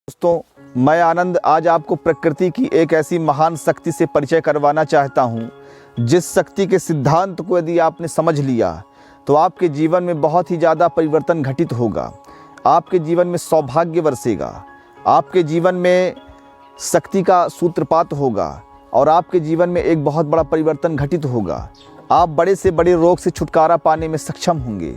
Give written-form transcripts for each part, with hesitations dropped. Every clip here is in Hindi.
दोस्तों, मैं आनंद आज आपको प्रकृति की एक ऐसी महान शक्ति से परिचय करवाना चाहता हूँ, जिस शक्ति के सिद्धांत को यदि आपने समझ लिया तो आपके जीवन में बहुत ही ज़्यादा परिवर्तन घटित होगा। आपके जीवन में सौभाग्य बरसेगा, आपके जीवन में शक्ति का सूत्रपात होगा और आपके जीवन में एक बहुत बड़ा परिवर्तन घटित होगा। आप बड़े से बड़े रोग से छुटकारा पाने में सक्षम होंगे,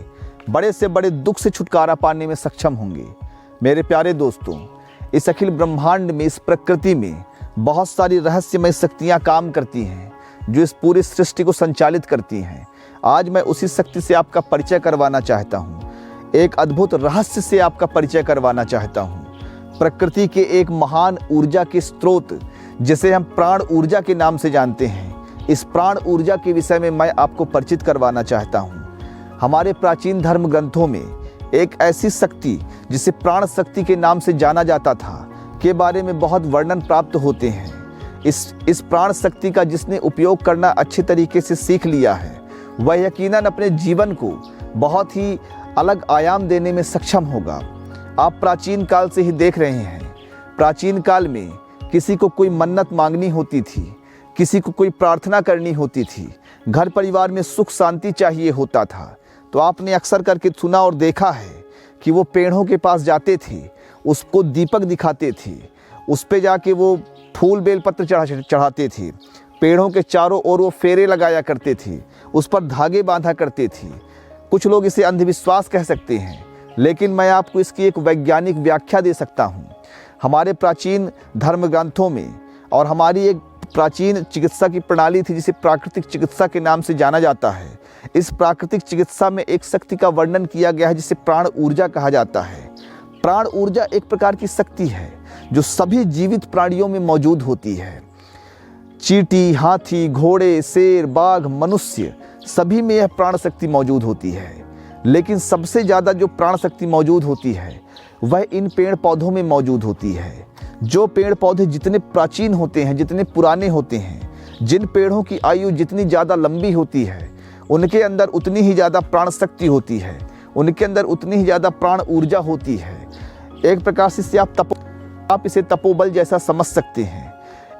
बड़े से बड़े दुख से छुटकारा पाने में सक्षम होंगे। मेरे प्यारे दोस्तों, इस अखिल ब्रह्मांड में, इस प्रकृति में बहुत सारी रहस्यमय शक्तियाँ काम करती हैं, जो इस पूरी सृष्टि को संचालित करती हैं। आज मैं उसी शक्ति से आपका परिचय करवाना चाहता हूँ, एक अद्भुत रहस्य से आपका परिचय करवाना चाहता हूँ। प्रकृति के एक महान ऊर्जा के स्रोत, जिसे हम प्राण ऊर्जा के नाम से जानते हैं, इस प्राण ऊर्जा के विषय में मैं आपको परिचित करवाना चाहता हूँ। हमारे प्राचीन धर्म ग्रंथों में एक ऐसी शक्ति जिसे प्राण शक्ति के नाम से जाना जाता था, के बारे में बहुत वर्णन प्राप्त होते हैं। इस प्राण शक्ति का जिसने उपयोग करना अच्छे तरीके से सीख लिया है, वह यकीनन अपने जीवन को बहुत ही अलग आयाम देने में सक्षम होगा। आप प्राचीन काल से ही देख रहे हैं, प्राचीन काल में किसी को कोई मन्नत मांगनी होती थी, किसी को कोई प्रार्थना करनी होती थी, घर परिवार में सुख शांति चाहिए होता था, तो आपने अक्सर करके सुना और देखा है कि वो पेड़ों के पास जाते थे, उसको दीपक दिखाते थे, उस पे जाके वो फूल बेलपत्र चढ़ाते थे, पेड़ों के चारों ओर वो फेरे लगाया करते थे, उस पर धागे बांधा करते थे। कुछ लोग इसे अंधविश्वास कह सकते हैं, लेकिन मैं आपको इसकी एक वैज्ञानिक व्याख्या दे सकता हूँ। हमारे प्राचीन धर्म ग्रंथों में और हमारी एक प्राचीन चिकित्सा की प्रणाली थी, जिसे प्राकृतिक चिकित्सा के नाम से जाना जाता है। इस प्राकृतिक चिकित्सा में एक शक्ति का वर्णन किया गया है, जिसे प्राण ऊर्जा कहा जाता है। प्राण ऊर्जा एक प्रकार की शक्ति है जो सभी जीवित प्राणियों में मौजूद होती है। चींटी, हाथी, घोड़े, शेर, बाघ, मनुष्य, सभी में यह प्राण शक्ति मौजूद होती है। लेकिन सबसे ज़्यादा जो प्राण शक्ति मौजूद होती है, वह इन पेड़ पौधों में मौजूद होती है। जो पेड़ पौधे जितने प्राचीन होते हैं, जितने पुराने होते हैं, जिन पेड़ों की आयु जितनी ज़्यादा लंबी होती है, उनके अंदर उतनी ही ज़्यादा प्राण शक्ति होती है, उनके अंदर उतनी ही ज़्यादा प्राण ऊर्जा होती है। एक प्रकार से आप इसे तपोबल जैसा समझ सकते हैं।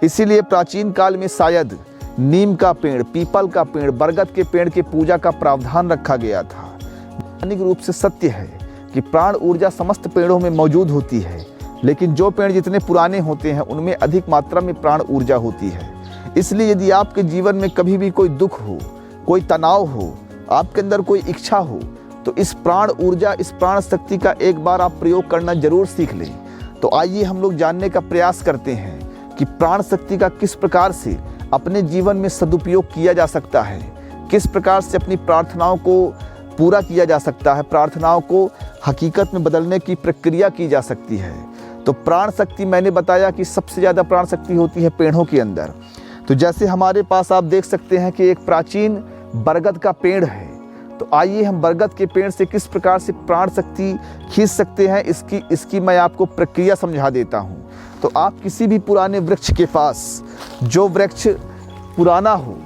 इसीलिए प्राचीन काल में शायद नीम का पेड़, पीपल का पेड़, बरगद के पेड़ की पूजा का प्रावधान रखा गया था। वैज्ञानिक रूप से सत्य है कि प्राण ऊर्जा समस्त पेड़ों में मौजूद होती है, लेकिन जो पेड़ जितने पुराने होते हैं, उनमें अधिक मात्रा में प्राण ऊर्जा होती है। इसलिए यदि आपके जीवन में कभी भी कोई दुख हो, कोई तनाव हो, आपके अंदर कोई इच्छा हो, तो इस प्राण ऊर्जा, इस प्राण शक्ति का एक बार आप प्रयोग करना जरूर सीख लें। तो आइए हम लोग जानने का प्रयास करते हैं कि प्राण शक्ति का किस प्रकार से अपने जीवन में सदुपयोग किया जा सकता है, किस प्रकार से अपनी प्रार्थनाओं को पूरा किया जा सकता है, प्रार्थनाओं को हकीकत में बदलने की प्रक्रिया की जा सकती है। तो प्राण शक्ति, मैंने बताया कि सबसे ज़्यादा प्राण शक्ति होती है पेड़ों के अंदर। तो जैसे हमारे पास आप देख सकते हैं कि एक प्राचीन बरगद का पेड़ है, तो आइए हम बरगद के पेड़ से किस प्रकार से प्राण शक्ति खींच सकते हैं, इसकी मैं आपको प्रक्रिया समझा देता हूँ। तो आप किसी भी पुराने वृक्ष के पास, जो वृक्ष पुराना हो,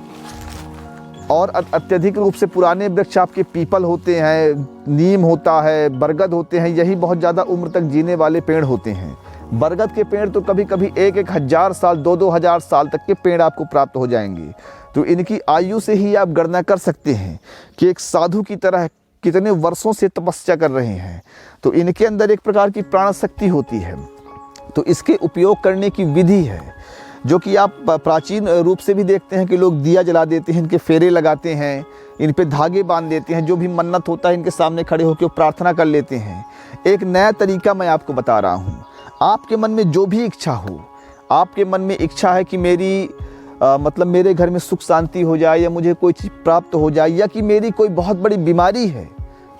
और अत्यधिक रूप से पुराने वृक्ष आपके पीपल होते हैं, नीम होता है, बरगद होते हैं, यही बहुत ज़्यादा उम्र तक जीने वाले पेड़ होते हैं। बरगद के पेड़ तो कभी कभी 1-1 हज़ार साल, 2-2 हज़ार साल तक के पेड़ आपको प्राप्त हो जाएंगे। तो इनकी आयु से ही आप गणना कर सकते हैं कि एक साधु की तरह कितने वर्षों से तपस्या कर रहे हैं। तो इनके अंदर एक प्रकार की प्राण शक्ति होती है। तो इसके उपयोग करने की विधि है, जो कि आप प्राचीन रूप से भी देखते हैं कि लोग दिया जला देते हैं, इनके फेरे लगाते हैं, इन पे धागे बांध देते हैं, जो भी मन्नत होता है इनके सामने खड़े होकर प्रार्थना कर लेते हैं। एक नया तरीका मैं आपको बता रहा हूँ। आपके मन में जो भी इच्छा हो, आपके मन में इच्छा है कि मेरे घर में सुख शांति हो जाए, या मुझे कोई चीज़ प्राप्त हो जाए, या कि मेरी कोई बहुत बड़ी बीमारी है,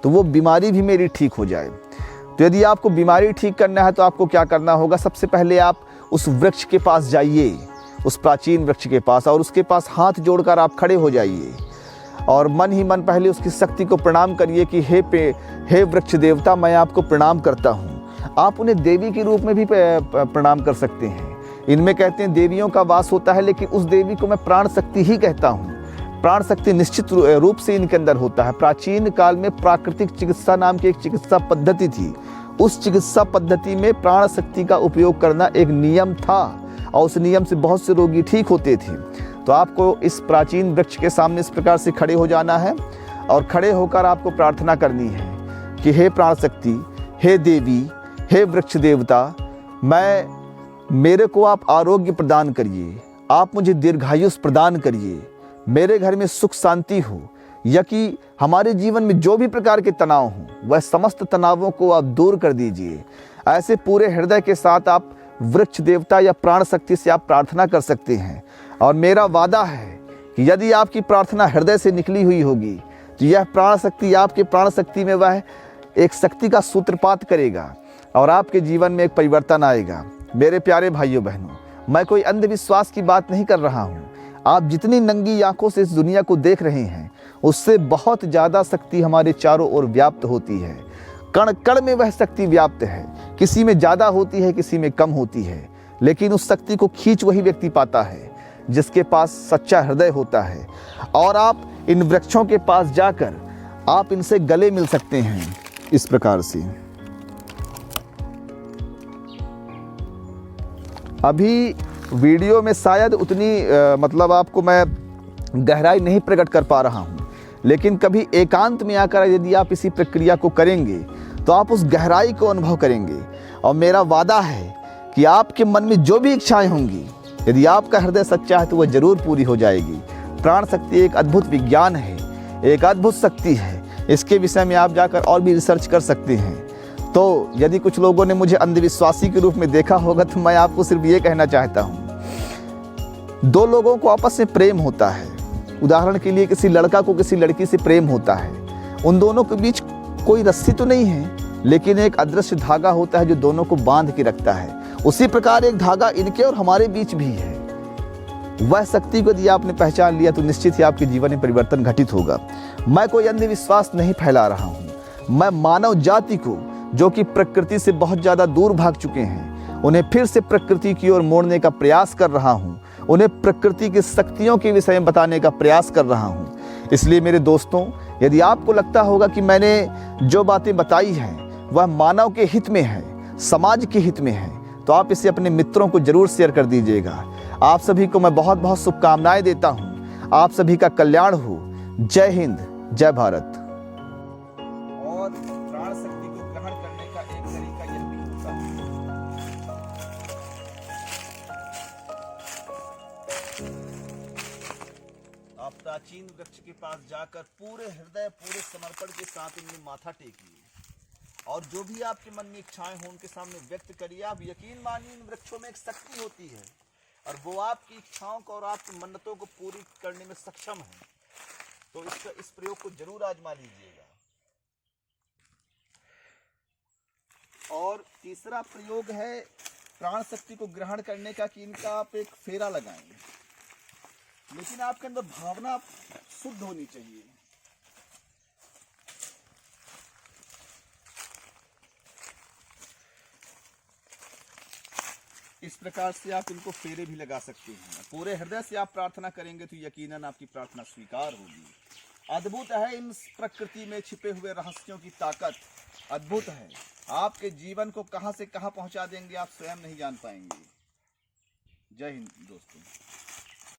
तो वो बीमारी भी मेरी ठीक हो जाए। तो यदि आपको बीमारी ठीक करना है, तो आपको क्या करना होगा? सबसे पहले आप उस वृक्ष के पास जाइए, उस प्राचीन वृक्ष के पास, और उसके पास हाथ जोड़कर आप खड़े हो जाइए और मन ही मन पहले उसकी शक्ति को प्रणाम करिए कि हे वृक्ष देवता, मैं आपको प्रणाम करता हूँ। आप उन्हें देवी के रूप में भी प्रणाम कर सकते हैं। इनमें कहते हैं देवियों का वास होता है, लेकिन उस देवी को मैं प्राण शक्ति ही कहता हूँ। प्राण शक्ति निश्चित रूप से इनके अंदर होता है। प्राचीन काल में प्राकृतिक चिकित्सा नाम की एक चिकित्सा पद्धति थी, उस चिकित्सा पद्धति में प्राण शक्ति का उपयोग करना एक नियम था और उस नियम से बहुत से रोगी ठीक होते थे। तो आपको इस प्राचीन वृक्ष के सामने इस प्रकार से खड़े हो जाना है और खड़े होकर आपको प्रार्थना करनी है कि हे प्राण शक्ति, हे देवी, हे वृक्ष देवता, मेरे को आप आरोग्य प्रदान करिए, आप मुझे दीर्घायुष प्रदान करिए, मेरे घर में सुख शांति हो, या कि हमारे जीवन में जो भी प्रकार के तनाव हों वह समस्त तनावों को आप दूर कर दीजिए। ऐसे पूरे हृदय के साथ आप वृक्ष देवता या प्राण शक्ति से आप प्रार्थना कर सकते हैं। और मेरा वादा है कि यदि आपकी प्रार्थना हृदय से निकली हुई होगी तो यह प्राण शक्ति आपके प्राण शक्ति में वह एक शक्ति का सूत्रपात करेगा और आपके जीवन में एक परिवर्तन आएगा। मेरे प्यारे भाइयों बहनों, मैं कोई अंधविश्वास की बात नहीं कर रहा हूँ। आप जितनी नंगी आंखों से इस दुनिया को देख रहे हैं उससे बहुत ज़्यादा शक्ति हमारे चारों ओर व्याप्त होती है। कण कण में वह शक्ति व्याप्त है, किसी में ज़्यादा होती है, किसी में कम होती है, लेकिन उस शक्ति को खींच वही व्यक्ति पाता है जिसके पास सच्चा हृदय होता है। और आप इन वृक्षों के पास जाकर आप इनसे गले मिल सकते हैं इस प्रकार से। अभी वीडियो में शायद उतनी मतलब आपको मैं गहराई नहीं प्रकट कर पा रहा हूँ, लेकिन कभी एकांत में आकर यदि आप इसी प्रक्रिया को करेंगे तो आप उस गहराई को अनुभव करेंगे। और मेरा वादा है कि आपके मन में जो भी इच्छाएं होंगी, यदि आपका हृदय सच्चा है तो वह जरूर पूरी हो जाएगी। प्राण शक्ति एक अद्भुत विज्ञान है, एक अद्भुत शक्ति है। इसके विषय में आप जाकर और भी रिसर्च कर सकते हैं। तो यदि कुछ लोगों ने मुझे अंधविश्वासी के रूप में देखा होगा तो मैं आपको सिर्फ ये कहना चाहता हूँ, दो लोगों को आपस में प्रेम होता है, उदाहरण के लिए किसी लड़का को किसी लड़की से प्रेम होता है, उन दोनों के बीच कोई रस्सी तो नहीं है, लेकिन एक अदृश्य धागा होता है जो दोनों को बांध के रखता है। उसी प्रकार एक धागा इनके और हमारे बीच भी है। वह शक्ति को यदि आपने पहचान लिया तो निश्चित ही आपके जीवन में परिवर्तन घटित होगा। मैं कोई अंधविश्वास नहीं फैला रहा हूँ, मैं मानव जाति को जो कि प्रकृति से बहुत ज़्यादा दूर भाग चुके हैं उन्हें फिर से प्रकृति की ओर मोड़ने का प्रयास कर रहा हूँ, उन्हें प्रकृति की शक्तियों के विषय में बताने का प्रयास कर रहा हूँ। इसलिए मेरे दोस्तों, यदि आपको लगता होगा कि मैंने जो बातें बताई हैं वह मानव के हित में है, समाज के हित में है, तो आप इसे अपने मित्रों को जरूर शेयर कर दीजिएगा। आप सभी को मैं बहुत बहुत शुभकामनाएं देता हूँ। आप सभी का कल्याण हो। जय हिंद, जय भारत। और प्राण शक्ति को ग्रहण करने का एक तरीका यह भी होता है, आप प्राचीन वृक्ष के पास जाकर पूरे हृदय पूरे समर्पण के साथ इनमें माथा टेकिए और जो भी आपके मन में इच्छाएं हो उनके सामने व्यक्त करिए। आप यकीन मानिए इन वृक्षों में एक शक्ति होती है और वो आपकी इच्छाओं को और आपकी मन्नतों को पूरी करने में सक्षम है। तो इस प्रयोग को जरूर आजमा लीजिएगा। और तीसरा प्रयोग है प्राण शक्ति को ग्रहण करने का कि इनका आप एक फेरा लगाएं, लेकिन आपके अंदर भावना शुद्ध होनी चाहिए। इस प्रकार से आप इनको फेरे भी लगा सकते हैं। पूरे हृदय से आप प्रार्थना करेंगे तो यकीनन आपकी प्रार्थना स्वीकार होगी। अद्भुत है इन प्रकृति में छिपे हुए रहस्यों की ताकत, अद्भुत है। आपके जीवन को कहां से कहां पहुंचा देंगे आप स्वयं नहीं जान पाएंगे। जय हिंद दोस्तों।